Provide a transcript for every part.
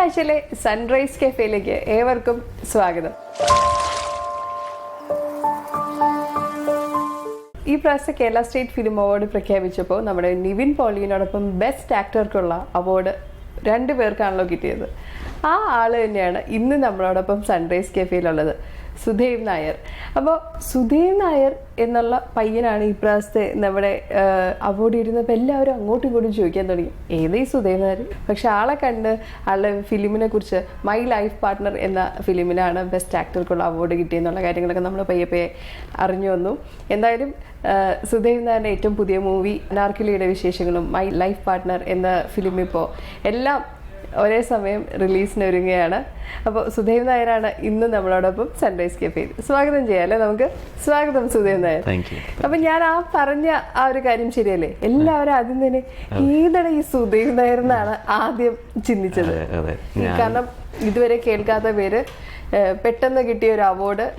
ആഴ്ചയിലെ സൺറൈസ് കഫേയിലേക്ക് ഏവർക്കും സ്വാഗതം. ഈ പ്രാവശ്യത്തെ കേരള സ്റ്റേറ്റ് ഫിലിം അവാർഡ് പ്രഖ്യാപിച്ചപ്പോൾ നമ്മുടെ നിവിൻ പോളിയോടൊപ്പം ബെസ്റ്റ് ആക്ടർക്കുള്ള അവാർഡ് 2 പേർക്കാണല്ലോ കിട്ടിയത്. ആ ആള് തന്നെയാണ് ഇന്ന് നമ്മളോടൊപ്പം സൺറൈസ് കഫേയിലുള്ളത്, സുധേവ് നായർ. അപ്പോൾ സുധേവ് നായർ എന്നുള്ള പയ്യനാണ് ഈ പ്രാവശ്യത്തെ നമ്മുടെ അവാർഡ് ഇരുന്നപ്പോൾ എല്ലാവരും അങ്ങോട്ടും ഇങ്ങോട്ടും ചോദിക്കാൻ തുടങ്ങി, ഏതേ സുധേവ് നായർ. പക്ഷെ ആളെ കണ്ട് ആളുടെ ഫിലിമിനെ കുറിച്ച് മൈ ലൈഫ് പാർട്ട്ണർ എന്ന ഫിലിമിനാണ് ബെസ്റ്റ് ആക്ടർക്കുള്ള അവാർഡ് കിട്ടിയെന്നുള്ള കാര്യങ്ങളൊക്കെ നമ്മൾ പയ്യെ അറിഞ്ഞു വന്നു. എന്തായാലും സുധേവ് നായരുടെ ഏറ്റവും പുതിയ മൂവി അനാർക്കലിയുടെ വിശേഷങ്ങളും മൈ ലൈഫ് പാർട്ട്ണർ എന്ന ഫിലിം ഇപ്പോൾ എല്ലാം ഒരേ സമയം റിലീസിന് ഒരുങ്ങുകയാണ്. അപ്പോൾ സുധേവ് നായരാണ് ഇന്ന് നമ്മളോടൊപ്പം സൺറൈസ് കഫേയിൽ. സ്വാഗതം ചെയ്യാല്ലേ നമുക്ക്. സ്വാഗതം സുധേവ് നായർ. അപ്പൊ ഞാൻ പറഞ്ഞ ആ ഒരു കാര്യം ശരിയല്ലേ? എല്ലാവരും ആദ്യം തന്നെ ഏതാണ് ഈ സുധേവ് നായർ എന്നാണ് ആദ്യം ചിന്തിച്ചത്. കാരണം ഇതുവരെ കേൾക്കാത്ത പേര്, പെട്ടെന്ന് കിട്ടിയ ഒരു അവാർഡ്.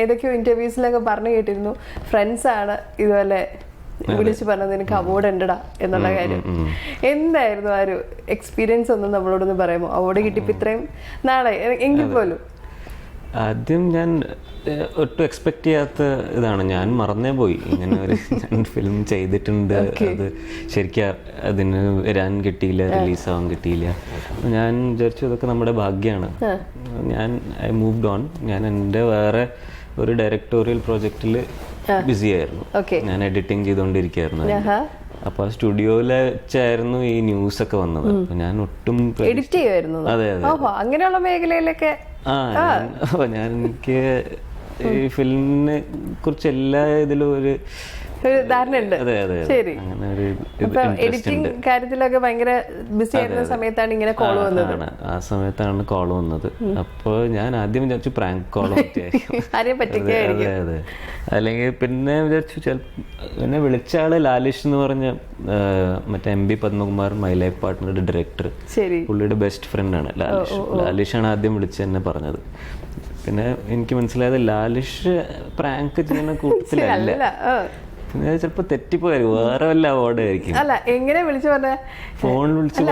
ഏതൊക്കെയോ ഇന്റർവ്യൂസിലൊക്കെ പറഞ്ഞു കേട്ടിരുന്നു, ഫ്രണ്ട്സ് ആണ് ഇതുപോലെ വിളിച്ചു പറഞ്ഞത് നിനക്ക് അവാർഡ് ഉണ്ടടാ എന്നുള്ള കാര്യം. എന്തായിരുന്നു ആ ഒരു എക്സ്പീരിയൻസ് ഒന്ന് നമ്മളോടൊന്ന് പറയാമോ? അവാർഡ് കിട്ടിയപ്പോ ഇത്രയും നാളെ എങ്കിൽ പോലും. ആദ്യം ഞാൻ ഒട്ടും എക്സ്പെക്ട് ചെയ്യാത്ത ഇതാണ്. ഞാൻ മറന്നേ പോയി ഇങ്ങനെ ഒരു ഫിലിം ചെയ്തിട്ടുണ്ട്. അത് ശരിക്കും അതിന് വരാൻ കിട്ടിയില്ല, റിലീസാവാൻ കിട്ടിയില്ല. ഞാൻ വിചാരിച്ചു ഇതൊക്കെ നമ്മുടെ ഭാഗ്യമാണ്. I moved on. ഞാൻ എൻ്റെ വേറെ ഒരു ഡയറക്ടോറിയൽ പ്രോജക്റ്റിൽ ബിസി ആയിരുന്നു. ഞാൻ എഡിറ്റിംഗ് ചെയ്തുകൊണ്ടിരിക്കുകയായിരുന്നു. അപ്പൊ സ്റ്റുഡിയോയിലെ വെച്ചായിരുന്നു ഈ ന്യൂസ് ഒക്കെ വന്നത്. അപ്പൊ ഞാൻ ഒട്ടും എഡിറ്റ് ചെയ്യുമായിരുന്നു. അതെ അതെ, അങ്ങനെയുള്ള മേഖലയിലൊക്കെ എനിക്ക് ഈ ഫിലിമിനെ കുറിച്ച് എല്ലാ ഇതിലും ഒരു ധാരണയുണ്ട്. ശരി. എഡിറ്റിംഗ് കാര്യത്തിലൊക്കെ ഭയങ്കര ബിസി ആയിരുന്ന സമയത്താണ് ഇങ്ങനെ കോൾ വന്നത്. ആ സമയത്താണ് കോൾ വന്നത്. അപ്പോൾ ഞാൻ ആദ്യം വിചാരിച്ചു പ്രാങ്ക് കോളോ പറ്റിയായിരിക്കും. അതെ അതെ. അല്ലെങ്കിൽ പിന്നെ വിചാരിച്ചു പിന്നെ വിളിച്ച ആള് ലാലിഷ് എന്ന് പറഞ്ഞ മറ്റേ MB പത്മകുമാർ മൈ ലൈഫ് പാർട്ട്ണറുടെ ഡയറക്ടർ, പുള്ളിയുടെ ബെസ്റ്റ് ഫ്രണ്ടാണ് ലാലിഷ്. ലാലിഷാണ് ആദ്യം വിളിച്ച് എന്നെ പറഞ്ഞത്. പിന്നെ എനിക്ക് മനസ്സിലായത് ലാലിഷ് പ്രാങ്ക് ചെയ്യുന്ന കൂട്ടത്തിലല്ല. പിന്നെ ചിലപ്പോ തെറ്റിപ്പോയാലും വേറെ വല്ല അവാർഡ് ആയിരിക്കും. അല്ല, എങ്ങനെ വിളിച്ചു പറഞ്ഞ ഫോൺ വിളിച്ചു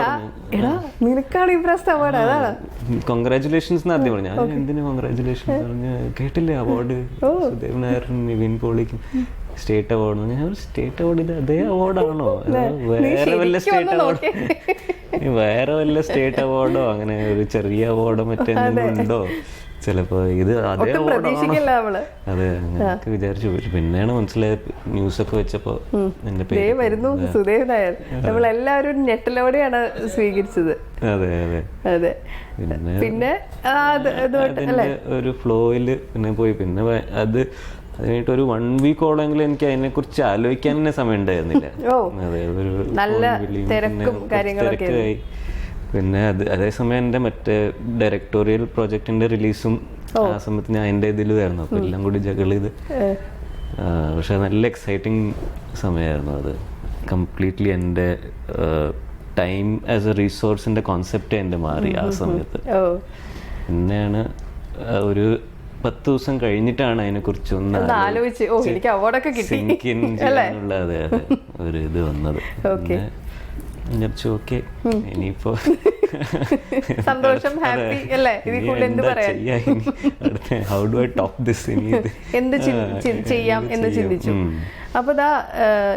നിനക്കാണ് ഈ പ്രാവശ്യത്തെ അവാർഡ്, അതാണ് കൺഗ്രാറ്റുലേഷൻസ് എന്ന് ആദ്യം പറഞ്ഞു. ഞാൻ എന്തിനു കൺഗ്രാറ്റുലേഷൻ പറഞ്ഞു, കേട്ടില്ലേ അവാർഡ് സുധേവ് നായരും നിവിൻ പോളിക്കും സ്റ്റേറ്റ് അവാർഡ്. ഞാൻ സ്റ്റേറ്റ് അവാർഡ് ഇത് അതേ അവാർഡാണോ, വേറെ വല്ല സ്റ്റേറ്റ് അവാർഡ്, വേറെ വല്ല സ്റ്റേറ്റ് അവാർഡോ അങ്ങനെ ഒരു ചെറിയ അവാർഡോ മറ്റെന്തെങ്കിലും ഉണ്ടോ ചിലപ്പോ, ഇത് അതേ അവാർഡാണോ? അതെ, അങ്ങനെയൊക്കെ വിചാരിച്ചു. പിന്നെയാണ് മനസ്സിലായത് ന്യൂസൊക്കെ വെച്ചപ്പോ എന്റെ പേര് വരുന്നു സുധേവ് നായർ. നമ്മളെല്ലാവരും ഞെട്ടലോടെയാണ് സ്വീകരിച്ചത്. അതെ അതെ അതെ. പിന്നെ ഒരു ഫ്ലോയില് പിന്നെ പോയി. പിന്നെ അത് കഴിഞ്ഞിട്ട് ഒരു 1 വീക്കോളെങ്കിലും എനിക്ക് അതിനെ കുറിച്ച് ആലോചിക്കാൻ തന്നെ സമയം ഉണ്ടായിരുന്നില്ല. അതെ, ഒരു തിരക്കായി. പിന്നെ അതേസമയം എൻ്റെ മറ്റേ ഡയറക്ടോറിയൽ പ്രോജക്റ്റിന്റെ റിലീസും ആ സമയത്ത് ഞാൻ എൻ്റെ ഇതിലായിരുന്നു. അപ്പൊ എല്ലാം കൂടി ജഗിൾ ചെയ്ത്. പക്ഷെ നല്ല എക്സൈറ്റിംഗ് സമയമായിരുന്നു അത്. കംപ്ലീറ്റ്ലി എൻ്റെ ടൈം ആസ് എ റിസോഴ്സിന്റെ കോൺസെപ്റ്റ് എൻ്റെ മാറി ആ സമയത്ത്. പിന്നെയാണ് ഒരു 10 ദിവസം കഴിഞ്ഞിട്ടാണ് അതിനെ കുറിച്ച് ഒന്ന് ചെയ്യാനുള്ള അതെ അതെ ഒരു ഇത് വന്നത്. ഓക്കെ, ഇനിയിപ്പോ സന്തോഷം, ഹാപ്പി അല്ലേ? How do I top this, എന്ത് ചെയ്യാം എന്ന് ചിന്തിച്ചു. അപ്പൊ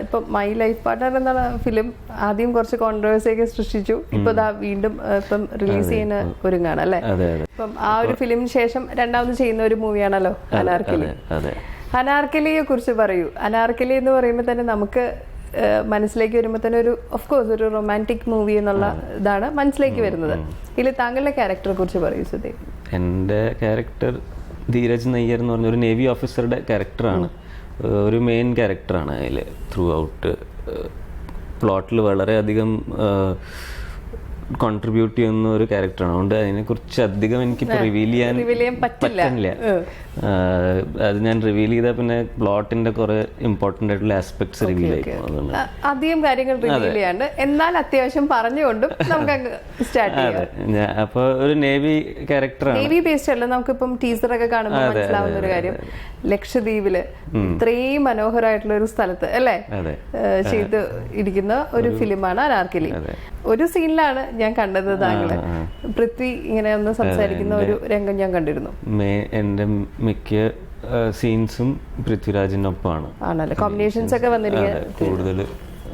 ഇപ്പൊ മൈ ലൈഫ് പാർട്ട്ണർ എന്ന ഫിലിം ആദ്യം കുറച്ച് കോൺട്രവേഴ്സി ഒക്കെ സൃഷ്ടിച്ചു. ഇപ്പൊ വീണ്ടും ഇപ്പം റിലീസ് ചെയ്യുന്ന ഒരുങ്ങാണ് അല്ലെ? ഇപ്പം ആ ഒരു ഫിലിമിന് ശേഷം രണ്ടാമത് ചെയ്യുന്ന ഒരു മൂവിയാണല്ലോ അനാർക്കലി. അനാർക്കലിയെ കുറിച്ച് പറയൂ. അനാർക്കലി എന്ന് പറയുമ്പോൾ തന്നെ നമുക്ക് മനസ്സിലേക്ക് വരുമ്പോൾ തന്നെ ഒരു ഓഫ്കോഴ്സ് ഒരു റൊമാൻറ്റിക് മൂവി എന്നുള്ള ഇതാണ് മനസ്സിലേക്ക് വരുന്നത്. ഇതിൽ താങ്കളുടെ ക്യാരക്ടറെ കുറിച്ച് പറയൂ സുധേവ്. എൻ്റെ ക്യാരക്ടർ ധീരജ് നയ്യർ എന്ന് പറഞ്ഞ ഒരു നേവി ഓഫീസറുടെ ക്യാരക്ടറാണ്. ഒരു മെയിൻ ക്യാരക്ടറാണ് അതിൽ. ത്രൂ ഔട്ട് പ്ലോട്ടിൽ വളരെയധികം കോൺട്രിബ്യൂട്ട് ചെയ്യുന്ന ഒരു ക്യാരക്ടറാണ്. അതുകൊണ്ട് അതിനെക്കുറിച്ച് അധികം എനിക്കിപ്പോൾ റിവീൽ ചെയ്യാൻ പറ്റില്ല. അത് ഞാൻ റിവീൽ ചെയ്താൽ പിന്നെ പ്ലോട്ടിന്റെ കുറെ ഇമ്പോർട്ടന്റ് ആയിട്ടുള്ള ആസ്പെക്ട്സ് റിവീൽ ആയിരിക്കും. അധികം കാര്യങ്ങൾ റിവീൽ ചെയ്യാണ്ട് എന്നാൽ അത്യാവശ്യം പറഞ്ഞുകൊണ്ടും നമുക്ക് സ്റ്റാർട്ട് ചെയ്യാം. അപ്പൊ ഒരു നേവി ക്യാരക്ടറാണ്. നേവി ബേസ്ഡ് അല്ല, നമുക്കിപ്പം ടീസറൊക്കെ കാണുമ്പോൾ മനസ്സിലാവുന്ന ഒരു കാര്യം, ലക്ഷദ്വീപില് ഇത്രയും മനോഹരമായിട്ടുള്ള ഒരു സ്ഥലത്ത് അല്ലേ ചെയ്ത് ഇരിക്കുന്ന ഒരു ഫിലിമാണ് അനാർക്കലി. ഒരു സീനിലാണ് ഞാൻ കണ്ടത് താങ്കളെ, പൃഥ്വി ഇങ്ങനെ ഒന്ന് സംസാരിക്കുന്ന ഒരു രംഗം ഞാൻ കണ്ടിരുന്നു. എൻ്റെ മിക്ക സീൻസും പൃഥ്വിരാജിനൊപ്പമാണ്. ആണല്ലേ, കോമ്പിനേഷൻസ് ഒക്കെ വന്നിരിക്കുന്നത് കൂടുതൽ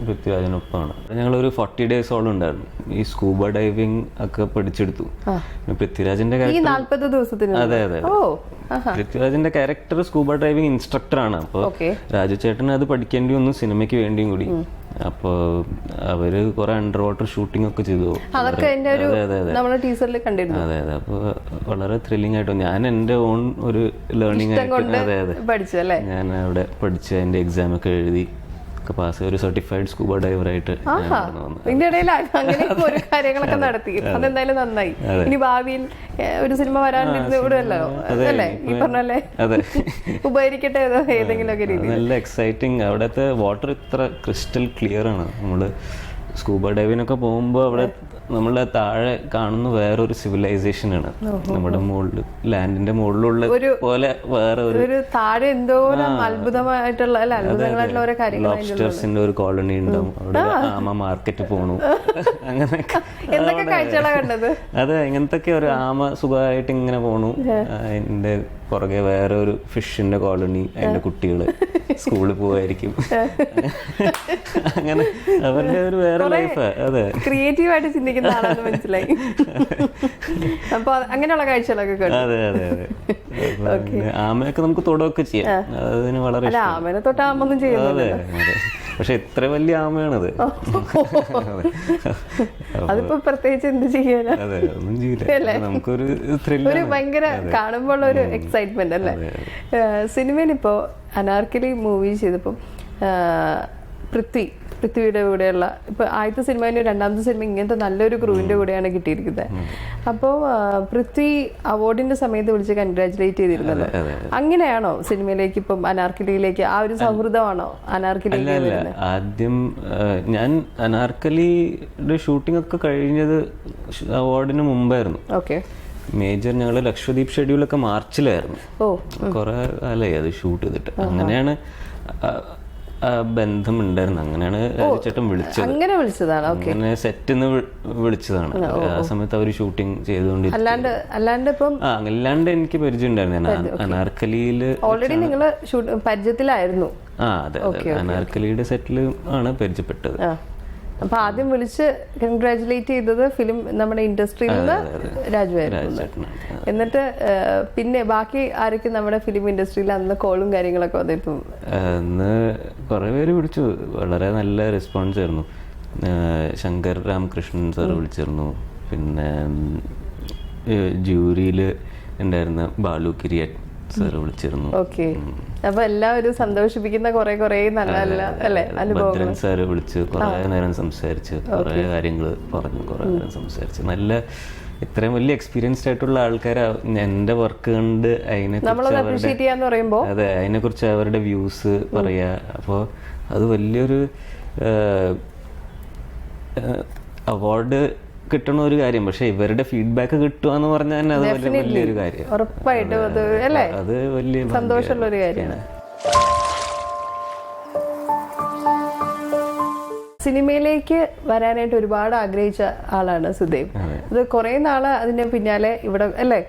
പൃഥ്വിരാജിനൊപ്പമാണ്. ഞങ്ങളൊരു 40 ഡേയ്സോളം ഉണ്ടായിരുന്നു. ഈ സ്കൂബ ഡൈവിംഗ് ഒക്കെ പഠിച്ചെടുത്തു. പൃഥ്വിരാജിന്റെ ഈ 40 ദിവസത്തിന്. അതെ അതെ, പൃഥ്വിരാജിന്റെ ക്യാരക്ടർ സ്കൂബ ഡൈവിംഗ് ഇൻസ്ട്രക്ടറാണ്. അപ്പോൾ രാജു ചേട്ടൻ അത് പഠിക്കേണ്ടി വന്നു സിനിമയ്ക്ക് വേണ്ടിയും കൂടി. അപ്പോൾ അവര് കുറെ അണ്ടർ വാട്ടർ ഷൂട്ടിംഗ് ഒക്കെ ചെയ്തു. അതെ അതെ, അപ്പോൾ വളരെ ത്രില്ലിംഗ് ആയിട്ട് ഞാൻ എൻ്റെ ഓൺ ഒരു ലേണിംഗ് ആയിട്ട് അതെ അതെ ഞാൻ അവിടെ പഠിച്ച് അതിന്റെ എക്സാം ഒക്കെ എഴുതി പാസ്, ഒരു സർട്ടിഫൈഡ് സ്കൂബ ഡൈവറായിട്ട് ഇതിന്റെ ഇടയിൽ അങ്ങനെ ഒരു കാര്യങ്ങളൊക്കെ നടത്തി. അതെന്തായാലും നന്നായി. ഇനി ഭാവിയിൽ ഒരു സിനിമ വരാനിരുന്നല്ലോ അല്ലേ, ഈ പറഞ്ഞല്ലേ, ഉപകരിക്കട്ടെ ഏതെങ്കിലും ഒക്കെ രീതി. നല്ല എക്സൈറ്റിംഗ്. അവിടുത്തെ വാട്ടർ ഇത്ര ക്രിസ്റ്റൽ ക്ലിയർ ആണ്. നമ്മള് സ്കൂബ ഡൈവിനൊക്കെ പോകുമ്പോൾ അവിടെ നമ്മളെ താഴെ കാണുന്ന വേറൊരു സിവിലൈസേഷൻ ആണ്. നമ്മുടെ മുകളിൽ ലാൻഡിന്റെ മുകളിലുള്ള പോലെ വേറെ ഒരു താഴെ എന്തോ അത്ഭുതമായിട്ടുള്ള അത്ഭുതങ്ങളായിട്ടുള്ള ഓരോ കാര്യങ്ങൾ. ലോബ്സ്റ്റേഴ്സിന്റെ ഒരു കോളനി ഉണ്ടാവും അവിടെ. ആമ മാർക്കറ്റ് പോണു, അങ്ങനെയൊക്കെ എന്തൊക്കെ കാഴ്ചകളാണ് കണ്ടത്. അതെ, ഇങ്ങനത്തെ ഒരു ആമ സുഖമായിട്ട് ഇങ്ങനെ പോണു. അതിന്റെ പുറകെ വേറെ ഒരു ഫിഷിന്റെ കോളനി, അതിന്റെ കുട്ടികള് സ്കൂളിൽ പോവായിരിക്കും. അങ്ങനെ അവരുടെ ഒരു വേറെ ലൈഫ്. അതെ, ക്രിയേറ്റീവ് ആയിട്ട് ചിന്തിക്കുന്ന ആളാണെന്ന് മനസ്സിലായി. അപ്പൊ അങ്ങനെയുള്ള കാഴ്ചകളൊക്കെ കണ്ടു. അതെ അതെ അതെ. ആമയൊക്കെ നമുക്ക് തൊടുകയൊക്കെ ചെയ്യാം. അതിന് വളരെ ആമനെ തൊട്ട് ആമൊന്നും ചെയ്യുന്നത്. അതെ അതെ, പക്ഷെ ഇത്ര വലിയ ആമയാണത്. അതിപ്പോ പ്രത്യേകിച്ച് എന്ത് ചെയ്യാനാ? അതെ, ഒന്നും ചെയ്യില്ല. നമുക്കൊരു ഒരു ഭയങ്കര കാണുമ്പോൾ ഒരു എക്സൈറ്റ്മെന്റ് അല്ലേ. സിനിമയിൽ ഇപ്പോ അനാർക്കലി മൂവി ചെയ്തപ്പോൾ പൃഥ്വിയുടെ കൂടെയുള്ള ഇപ്പൊ ആദ്യത്തെ സിനിമ രണ്ടാമത്തെ സിനിമ ഇങ്ങനത്തെ നല്ലൊരു ക്രൂവിന്റെ കൂടെയാണ് കിട്ടിയിരിക്കുന്നത്. അപ്പോൾ പൃഥ്വി അവാർഡിന്റെ സമയത്ത് വിളിച്ച് കൺഗ്രാറ്റുലേറ്റ് ചെയ്തിരുന്നത്. അങ്ങനെയാണോ സിനിമയിലേക്ക് ഇപ്പം അനാർക്കലിയിലേക്ക് ആ ഒരു സൗഹൃദമാണോ അനാർക്കലിയിലേക്ക്? ആദ്യം ഞാൻ അനാർക്കലിയുടെ ഷൂട്ടിംഗ് ഒക്കെ കഴിഞ്ഞത് അവാർഡിന് മുമ്പായിരുന്നു. ഓക്കെ, മേജർ ഞങ്ങള് ലക്ഷദ്വീപ് ഷെഡ്യൂളൊക്കെ മാർച്ചിലായിരുന്നു. കുറെ കാലമായി അത് ഷൂട്ട് ചെയ്തിട്ട്. അങ്ങനെയാണ് ബന്ധം ഉണ്ടായിരുന്നു. അങ്ങനെയാണ് രാജുചേട്ടൻ വിളിച്ചത്. അങ്ങനെ വിളിച്ചതാണ്, അങ്ങനെ സെറ്റിന്ന് വിളിച്ചതാണ്. ആ സമയത്ത് അവര് ഷൂട്ടിംഗ് ചെയ്തുകൊണ്ടിരിക്കും. അല്ലാണ്ട് എനിക്ക് പരിചയം ഉണ്ടായിരുന്നു. അനാർക്കലിയില് ഓൾറെഡി നിങ്ങള് പരിചയത്തിലായിരുന്നു. അതെ, അനാർക്കലിയുടെ സെറ്റില് ആണ് പരിചയപ്പെട്ടത്. അപ്പൊ ആദ്യം വിളിച്ച് കൺഗ്രാറ്റുലേറ്റ് ചെയ്തത് ഫിലിം നമ്മുടെ ഇൻഡസ്ട്രിയിൽ നിന്ന് രാജുവായിരുന്നു. എന്നിട്ട് പിന്നെ ബാക്കി ആരൊക്കെ നമ്മുടെ ഫിലിം ഇൻഡസ്ട്രിയിൽ അന്ന് കോളും കാര്യങ്ങളൊക്കെ വന്നിപ്പോ? അന്ന് കുറെ പേര് വിളിച്ചു. വളരെ നല്ല റെസ്പോൺസ് ആയിരുന്നു. ശങ്കർ രാമകൃഷ്ണൻ സാർ വിളിച്ചിരുന്നു. പിന്നെ ജൂറിയില് ഉണ്ടായിരുന്ന ബാലു കിരിയൻ സാർ വിളിച്ചിരുന്നു. ഓക്കെ, അപ്പൊ എല്ലാവരും സന്തോഷിപ്പിക്കുന്ന കുറെ നല്ല നല്ല അല്ലെ അനുഭവങ്ങൾ. സാറ് വിളിച്ച് കുറെ നേരം സംസാരിച്ച് കുറെ കാര്യങ്ങൾ പറഞ്ഞു, കുറെ നേരം സംസാരിച്ച്. നല്ല ഇത്രയും വലിയ എക്സ്പീരിയൻസ്ഡ് ആയിട്ടുള്ള ആൾക്കാർ എന്റെ വർക്ക് കണ്ട് അതെ അതിനെ കുറിച്ച് അവരുടെ വ്യൂസ് പറയാ. അപ്പോൾ അത് വലിയൊരു അവാർഡ് കിട്ടണ ഒരു കാര്യം. പക്ഷെ ഇവരുടെ ഫീഡ്ബാക്ക് കിട്ടുക എന്ന് പറഞ്ഞാൽ അത് വലിയൊരു കാര്യം. ഉറപ്പായിട്ടും അത് വലിയ സന്തോഷമുള്ള ഒരു കാര്യമാണ്. സിനിമയിലേക്ക് വരാനായിട്ട് ഒരുപാട് ആഗ്രഹിച്ച ആളാണ് സുദേവ്. അത് കുറെ നാള് അതിന്റെ പിന്നാലെ ഇവിടെ അല്ലേ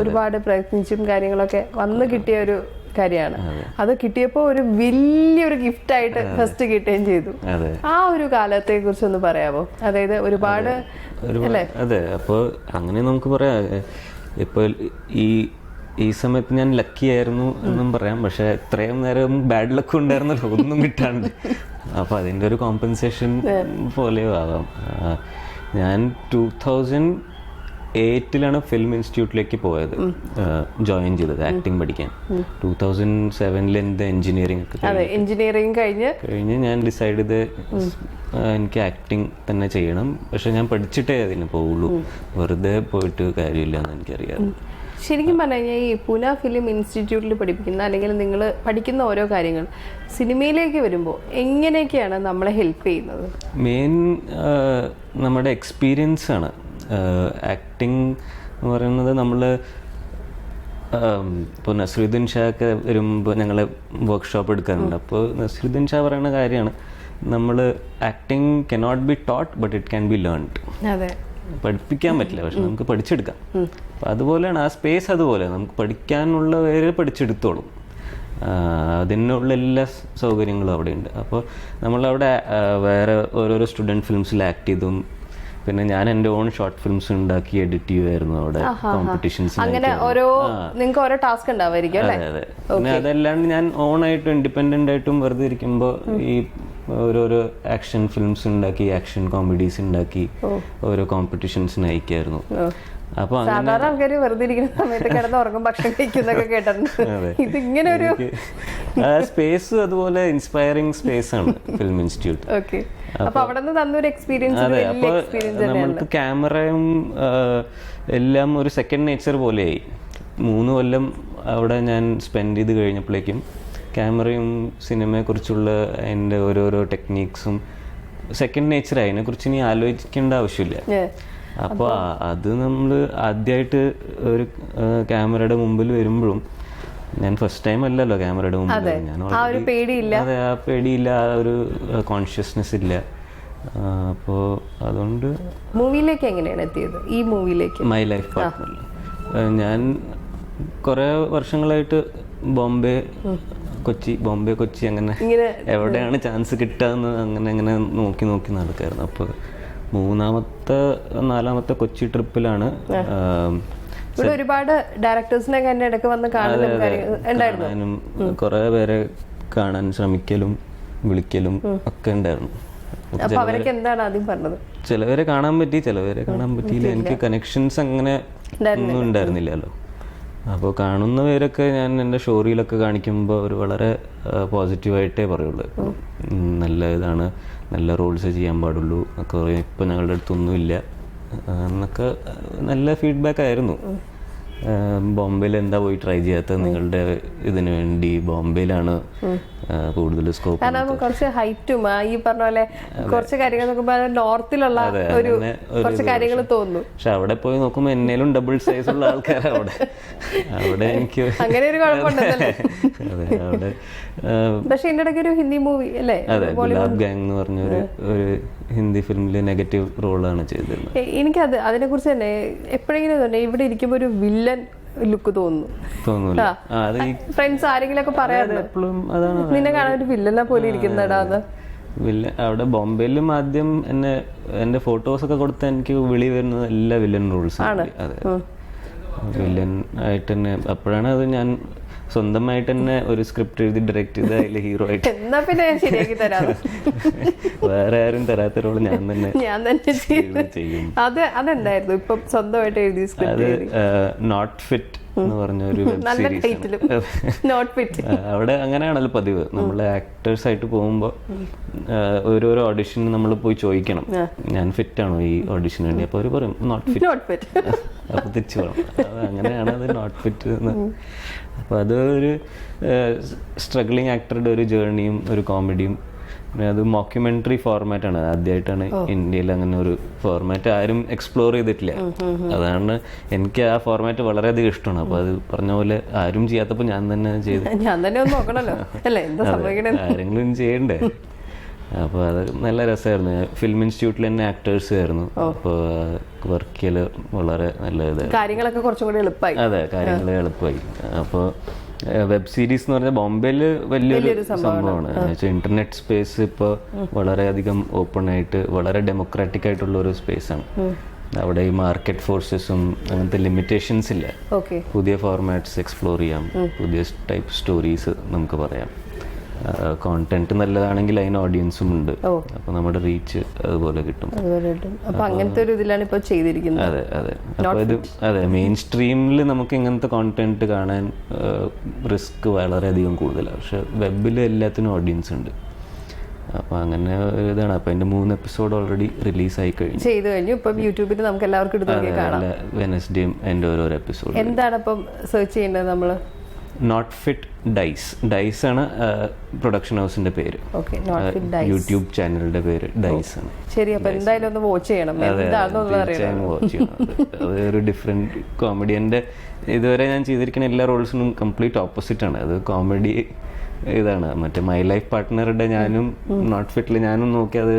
ഒരുപാട് പ്രയത്നിച്ചും കാര്യങ്ങളൊക്കെ വന്ന് കിട്ടിയ ഒരു കാര്യമാണ്. അത് കിട്ടിയപ്പോ ഒരു വലിയൊരു ഗിഫ്റ്റ് ആയിട്ട് ഫസ്റ്റ് കിട്ടുകയും ചെയ്തു. ആ ഒരു കാലത്തെ കുറിച്ച് ഒന്ന് പറയാമോ? അതായത് ഒരുപാട് അതെ, അപ്പോൾ അങ്ങനെ നമുക്ക് പറയാം. ഇപ്പൊ ഈ സമയത്ത് ഞാൻ ലക്കി ആയിരുന്നു എന്നും പറയാം. പക്ഷെ ഇത്രയും നേരം ബാഡ് ലക്ക് ഉണ്ടായിരുന്നല്ലോ, ഒന്നും കിട്ടാണ്ട്. അപ്പൊ അതിന്റെ ഒരു കോമ്പൻസേഷൻ പോലെയോ ആവാം. ഞാൻ 2008 ഫിലിം ഇൻസ്റ്റിറ്റ്യൂട്ടിലേക്ക് പോയത്, ജോയിൻ ചെയ്തത് ആക്ടിങ് പഠിക്കാൻ. 2007 എന്ത് എഞ്ചിനീയറിംഗ് കഴിഞ്ഞ് ഞാൻ ഡിസൈഡ് ചെയ്ത് എനിക്ക് ആക്ടിങ് തന്നെ ചെയ്യണം. പക്ഷെ ഞാൻ പഠിച്ചിട്ടേ അതിന് പോവുള്ളൂ, വെറുതെ പോയിട്ട് കാര്യമില്ല എന്ന് എനിക്കറിയാം. ശരിക്കും പറഞ്ഞു കഴിഞ്ഞാൽ ഈ പൂന ഫിലിം ഇൻസ്റ്റിറ്റ്യൂട്ടിൽ പഠിപ്പിക്കുന്ന അല്ലെങ്കിൽ നിങ്ങൾ പഠിക്കുന്ന ഓരോ കാര്യങ്ങൾ സിനിമയിലേക്ക് വരുമ്പോൾ എങ്ങനെയൊക്കെയാണ് നമ്മളെ ഹെൽപ്പ് ചെയ്യുന്നത്? മെയിൻ നമ്മുടെ എക്സ്പീരിയൻസ് ആണ്. ആക്ടിങ് എന്ന് പറയുന്നത് നമ്മൾ ഇപ്പോൾ നസ്രുദ്ദീൻ ഷാ ഒക്കെ വരുമ്പോൾ ഞങ്ങൾ വർക്ക്ഷോപ്പ് എടുക്കാറുണ്ട്. അപ്പോൾ നസ്രുദ്ദീൻ ഷാ പറയുന്ന കാര്യമാണ്, നമ്മൾ acting cannot be taught but it can be learned. അതെ, പഠിപ്പിക്കാൻ പറ്റില്ല, പക്ഷെ നമുക്ക് പഠിച്ചെടുക്കാം. അപ്പം അതുപോലെയാണ് ആ സ്പേസ്. അതുപോലെ നമുക്ക് പഠിക്കാനുള്ള വേറെ പഠിച്ചെടുത്തോളും. അതിനുള്ള എല്ലാ സൗകര്യങ്ങളും അവിടെ ഉണ്ട്. അപ്പോൾ നമ്മളവിടെ വേറെ ഓരോരോ സ്റ്റുഡൻറ്റ് ഫിലിംസിൽ ആക്ട് ചെയ്തും, പിന്നെ ഞാൻ എൻ്റെ ഓൺ ഷോർട്ട് ഫിലിംസ് ഉണ്ടാക്കി എഡിറ്റ് ചെയ്യുമായിരുന്നു അവിടെ കോമ്പറ്റീഷൻസ്. നിങ്ങൾക്ക് ഓരോ ടാസ്ക് ഉണ്ടാവുമായിരിക്കും അല്ലേ? അതെ. പിന്നെ അതല്ലാണ്ട് ഞാൻ ഓണായിട്ടും ഇൻഡിപെൻഡൻ്റ് ആയിട്ടും വെറുതെ ഇരിക്കുമ്പോൾ ഈ ഓരോരോ ആക്ഷൻ ഫിലിംസ് ഉണ്ടാക്കി, ആക്ഷൻ കോമഡീസ് ഉണ്ടാക്കി ഓരോ കോമ്പറ്റീഷൻസിന് അയക്കായിരുന്നു. അപ്പൊ സാധാരണ ആൾക്കാർ വെറുതെ ഇരിക്കുന്ന സമയത്ത് കിടന്ന് ഉറങ്ങും, ഭക്ഷണം കഴിക്കുന്നൊക്കെ കേട്ടിട്ടുണ്ട്. ഇത് ഇങ്ങനെ ഒരു സ്പേസ് അതുപോലെ ഇൻസ്പയറിംഗ് സ്പേസ് ആണ് ഫിലിം ഇൻസ്റ്റിറ്റ്യൂട്ട്. ഓക്കെ, അപ്പൊ അവിടെ നിന്ന് തന്നൊരു എക്സ്പീരിയൻസ്. അതെ, അപ്പൊ നമ്മൾക്ക് ക്യാമറയും എല്ലാം ഒരു സെക്കൻഡ് നേച്ചർ പോലെയായി. 3 കൊല്ലം അവിടെ ഞാൻ സ്പെൻഡ് ചെയ്ത് കഴിഞ്ഞപ്പോഴേക്കും ക്യാമറയും സിനിമയെക്കുറിച്ചുള്ള അതിൻ്റെ ഓരോരോ ടെക്നീക്സും സെക്കൻഡ് നേച്ചറായി. അതിനെക്കുറിച്ച് ഇനി ആലോചിക്കേണ്ട ആവശ്യമില്ല. അപ്പോൾ അത് നമ്മൾ ആദ്യമായിട്ട് ഒരു ക്യാമറയുടെ മുമ്പിൽ വരുമ്പോഴും, ഞാൻ ഫസ്റ്റ് ടൈം അല്ലല്ലോ ക്യാമറയുടെ മുമ്പിൽ, ഞാൻ അതെ, ആ പേടിയില്ല, ആ ഒരു കോൺഷ്യസ്നെസ് ഇല്ല. അപ്പോൾ അതുകൊണ്ട് മൂവിയിലേക്ക് എങ്ങനെയാണ് എത്തിയത്? ഈ മൂവിയിലേക്ക് മൈ ലൈഫ് പാർട്ട്ണറിൽ ഞാൻ കുറേ വർഷങ്ങളായിട്ട് ബോംബെ കൊച്ചി അങ്ങനെ എവിടെയാണ് ചാൻസ് കിട്ടാന്ന് അങ്ങനെ നോക്കി നടക്കായിരുന്നു. അപ്പോൾ 4ാമത്തെ കൊച്ചി ട്രിപ്പിലാണ് ഒരുപാട് ഡയറക്ടേഴ്സിനെ ഇടയ്ക്ക് വന്ന് കാണാനും കുറെ പേരെ കാണാൻ ശ്രമിക്കലും വിളിക്കലും ഒക്കെ ഉണ്ടായിരുന്നു. ചിലവരെ കാണാൻ പറ്റി, ചിലവരെ കാണാൻ പറ്റിയില്ല. എനിക്ക് കണക്ഷൻസ് അങ്ങനെ ഒന്നും ഉണ്ടായിരുന്നില്ലല്ലോ. അപ്പോൾ കാണുന്ന പേരൊക്കെ ഞാൻ എൻ്റെ ഷോറിയിലൊക്കെ കാണിക്കുമ്പോൾ അവർ വളരെ പോസിറ്റീവായിട്ടേ പറയുള്ളൂ. നല്ല ഇതാണ്, നല്ല റോൾസ് ചെയ്യാൻ പാടുള്ളൂ ഒക്കെ പറയും. ഇപ്പം ഞങ്ങളുടെ അടുത്തൊന്നുമില്ല എന്നൊക്കെ നല്ല ഫീഡ്ബാക്ക് ആയിരുന്നു. ബോംബെയിൽ എന്താ പോയി ട്രൈ ചെയ്യാത്ത, നിങ്ങളുടെ ഇതിനു വേണ്ടി ബോംബെയിലാണ് കൂടുതൽ സ്കോപ്പ്. കുറച്ച് ഹൈറ്റും ഈ പറഞ്ഞ പോലെ കുറച്ച് കാര്യങ്ങൾ നോക്കുമ്പോൾ നോർത്തിലുള്ള കുറച്ച് കാര്യങ്ങൾ തോന്നുന്നു. പക്ഷെ അവിടെ പോയി നോക്കുമ്പോൾ എന്നേലും ഡബിൾ സൈസ് ഉള്ള ആൾക്കാരാണ് അവിടെ എനിക്ക് അങ്ങനെ ഒരു കുഴപ്പമുണ്ടല്ലേ? അവിടെ പക്ഷെ ഇതിന്റെ ഇടയ്ക്ക് ഒരു ഹിന്ദി മൂവി അല്ലേ? അതെ, ഗുലാബ് ഗാങ് എന്ന് പറഞ്ഞ ഒരു ഹിന്ദി ഫിലിമിൽ നെഗറ്റീവ് റോളാണ് ചെയ്തിരുന്നത്. എനിക്കത് അതിനെ കുറിച്ച് തന്നെ എപ്പോഴെങ്കിലും തന്നെ ഇവിടെ ഇരിക്കുമ്പോൾ ഒരു വില്ലൻ ലുക്ക് തോന്നുന്നില്ല. ഫ്രണ്ട്സ് ആരെങ്കിലും ഒക്കെ പറയാറുണ്ട് നിന്നെ കാണാൻ ഒരു വില്ലനെ പോലെ ഇരിക്കുന്നടാന്ന്. അവിടെ ബോംബെയിലും ആദ്യം എന്റെ ഫോട്ടോസ് ഒക്കെ കൊടുത്ത എനിക്ക് വിളി വരുന്നത് എല്ലാ വില്ലൻ റോൾസ്. അതെ, വില്ലൻ ആയിട്ട് തന്നെ. അപ്പോഴാണ് അത് ഞാൻ സ്വന്തമായിട്ട് തന്നെ ഒരു സ്ക്രിപ്റ്റ് എഴുതി ഡയറക്റ്റ് ചെയ്ത് അതിൽ ഹീറോ ആയിട്ട്. എന്നാ പിന്നെ ശരിയാക്കി തരാം. വേറെ ആരും തരാത്ത റോള് ഞാൻ തന്നെ ചെയ്യും. അതെന്തായിരുന്നു ഇപ്പം സ്വന്തമായിട്ട് എഴുതിയ സ്ക്രിപ്റ്റ്? നോട്ട് ഫിറ്റ് എന്ന് പറഞ്ഞ ഒരു വെബ് സീരീസ്. അവിടെ അങ്ങനെയാണല്ലോ പതിവ്. നമ്മൾ ആക്ടേഴ്സ് ആയിട്ട് പോകുമ്പോൾ ഓരോരോ ഓഡിഷന് നമ്മൾ പോയി ചോദിക്കണം, ഞാൻ ഫിറ്റ് ആണോ ഈ ഓഡിഷന് വേണ്ടി. അപ്പോൾ അവർ പറയും നോട്ട് ഫിറ്റ്. അപ്പോൾ തിരിച്ചു പോകണം. അങ്ങനെയാണ് അത് നോട്ട് ഫിറ്റ് എന്ന്. അപ്പോൾ അതൊരു സ്ട്രഗ്ലിംഗ് ആക്ടറുടെ ഒരു ജേർണിയും ഒരു കോമഡിയും. പിന്നെ അത് മോക്യുമെന്ററി ഫോർമാറ്റാണ്. ആദ്യമായിട്ടാണ് ഇന്ത്യയിൽ അങ്ങനെ ഒരു ഫോർമാറ്റ് ആരും എക്സ്പ്ലോർ ചെയ്തിട്ടില്ല. അതാണ് എനിക്ക് ആ ഫോർമാറ്റ് വളരെയധികം ഇഷ്ടമാണ്. അപ്പോൾ അത് പറഞ്ഞ പോലെ ആരും ചെയ്യാത്തപ്പോൾ ഞാൻ തന്നെ ചെയ്തു. ആരെങ്കിലും ചെയ്യണ്ടേ? അപ്പോൾ അത് നല്ല രസമായിരുന്നു. ഫിലിം ഇൻസ്റ്റിറ്റ്യൂട്ടിൽ തന്നെ ആക്ടേഴ്സ് ആയിരുന്നു. അപ്പോൾ വർക്ക് ചെയ്യൽ വളരെ നല്ല ഇതായിരുന്നു. കാര്യങ്ങളൊക്കെ കുറച്ചും കൂടി എളുപ്പമായി. അതെ, കാര്യങ്ങൾ എളുപ്പമായി. അപ്പോൾ വെബ് സീരീസ് എന്ന് പറഞ്ഞാൽ ബോംബെയിൽ വലിയൊരു സംഭവമാണ്. ഇന്റർനെറ്റ് സ്പേസ് ഇപ്പോൾ വളരെയധികം ഓപ്പൺ ആയിട്ട് വളരെ ഡെമോക്രാറ്റിക് ആയിട്ടുള്ള ഒരു സ്പേസാണ്. അവിടെ ഈ മാർക്കറ്റ് ഫോഴ്സസും അങ്ങനത്തെ ലിമിറ്റേഷൻസ് ഇല്ല. പുതിയ ഫോർമാറ്റ്സ് എക്സ്പ്ലോർ ചെയ്യാം, പുതിയ ടൈപ്പ് സ്റ്റോറീസ് നമുക്ക് പറയാം. കോണ്ടന്റ് നല്ലതാണെങ്കിൽ അതിന് ഓഡിയൻസും ഉണ്ട്. അപ്പൊ നമ്മുടെ റീച്ച് അതുപോലെ കിട്ടും. അങ്ങനത്തെ ഒരു ഇതിലാണ് ഇപ്പോൾ ചെയ്തിരിക്കുന്നത്. അതെ അതെ. അപ്പോൾ ഇത് അതെ മെയിൻ സ്ട്രീമിൽ നമുക്ക് ഇങ്ങനത്തെ കോണ്ടന്റ് കാണാൻ റിസ്ക് വളരെയധികം കൂടുതലാണ്. പക്ഷെ വെബിൽ എല്ലാത്തിനും ഓഡിയൻസ് ഉണ്ട്. അപ്പൊ അങ്ങനെ ഇതാണ്. അപ്പൊ അതിന്റെ 3 എപ്പിസോഡ് ഓൾറെഡി റിലീസ് ആയി കഴിഞ്ഞു. ഇപ്പം യൂട്യൂബിൽ നമുക്ക് എല്ലാവർക്കും കാണാം. വെനസ്ഡേയും അതിന്റെ ഓരോരോ എപ്പിസോഡ്. എന്താണ് അപ്പം സെർച്ച് ചെയ്യേണ്ടത് നമ്മള്? നോട്ട് ഫിറ്റ് ഡൈസ് ആണ് പ്രൊഡക്ഷൻ ഹൗസിന്റെ പേര്. യൂട്യൂബ് ചാനലിന്റെ പേര് ഡൈസ് ആണ്. ശരി, അപ്പൊ എന്തായാലും ഒന്ന് വാച്ച് ചെയ്യണം. വാച്ച് ചെയ്യണം. അത് ഒരു ഡിഫറെന്റ് കോമഡി. ഇതുവരെ ഞാൻ ചെയ്തിരിക്കുന്ന എല്ലാ റോൾസിനും കംപ്ലീറ്റ് ഓപ്പോസിറ്റ് ആണ്. അത് കോമഡി ഇതാണ് മറ്റേ മൈ ലൈഫ് പാർട്ട്ണറുടെ ഞാനും നോട്ട് ഫിറ്റിൽ ഞാനും നോക്കി അത്